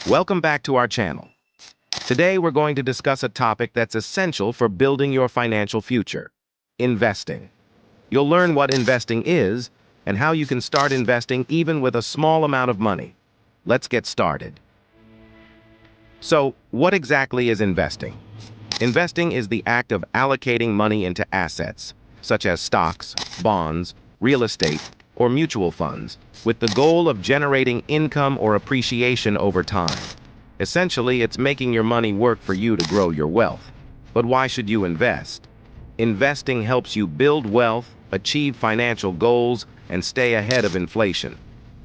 Welcome back to our channel. Today we're going to discuss a topic that's essential for building your financial future: investing. You'll learn what investing is and how you can start investing even with a small amount of money. Let's get started. So, what exactly is investing? Investing is the act of allocating money into assets, such as stocks, bonds, real estate, or mutual funds, with the goal of generating income or appreciation over time. Essentially, it's making your money work for you to grow your wealth. But why should you invest? Investing helps you build wealth, achieve financial goals, and stay ahead of inflation.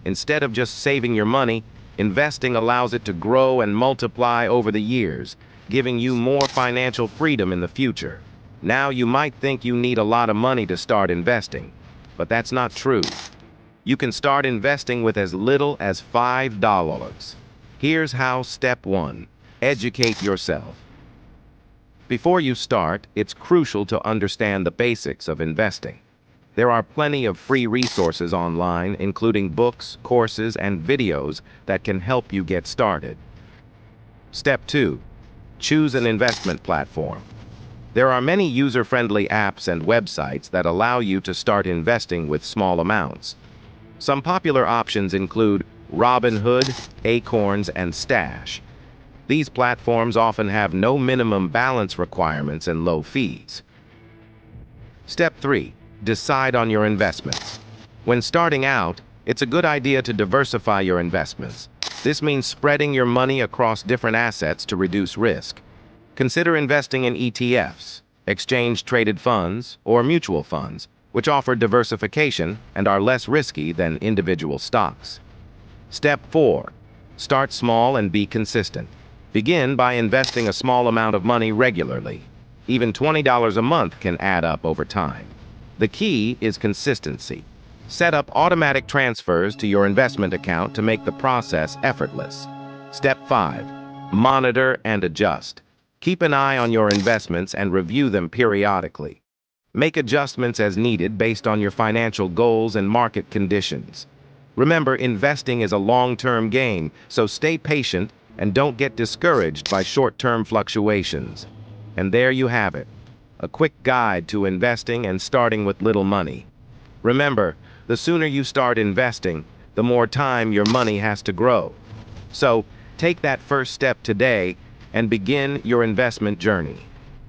Instead of just saving your money, investing allows it to grow and multiply over the years, giving you more financial freedom in the future. Now, you might think you need a lot of money to start investing, but that's not true. You can start investing with as little as $5. Here's how. Step 1. Educate yourself. Before you start, it's crucial to understand the basics of investing. There are plenty of free resources online, including books, courses, and videos that can help you get started. Step 2. Choose an investment platform. There are many user-friendly apps and websites that allow you to start investing with small amounts. Some popular options include Robinhood, Acorns, and Stash. These platforms often have no minimum balance requirements and low fees. Step 3. Decide on your investments. When starting out, it's a good idea to diversify your investments. This means spreading your money across different assets to reduce risk. Consider investing in ETFs, exchange-traded funds, or mutual funds, which offer diversification and are less risky than individual stocks. Step 4. Start small and be consistent. Begin by investing a small amount of money regularly. Even $20 a month can add up over time. The key is consistency. Set up automatic transfers to your investment account to make the process effortless. Step 5. Monitor and adjust. Keep an eye on your investments and review them periodically. Make adjustments as needed based on your financial goals and market conditions. Remember, investing is a long-term game, so stay patient and don't get discouraged by short-term fluctuations. And there you have it, a quick guide to investing and starting with little money. Remember, the sooner you start investing, the more time your money has to grow. So, take that first step today and begin your investment journey.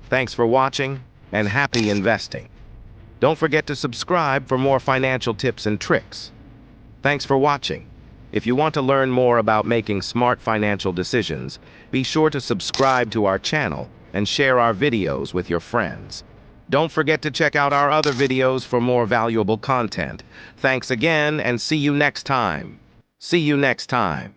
Thanks for watching, and happy investing. Don't forget to subscribe for more financial tips and tricks. Thanks for watching. If you want to learn more about making smart financial decisions, be sure to subscribe to our channel and share our videos with your friends. Don't forget to check out our other videos for more valuable content. Thanks again, and see you next time. See you next time.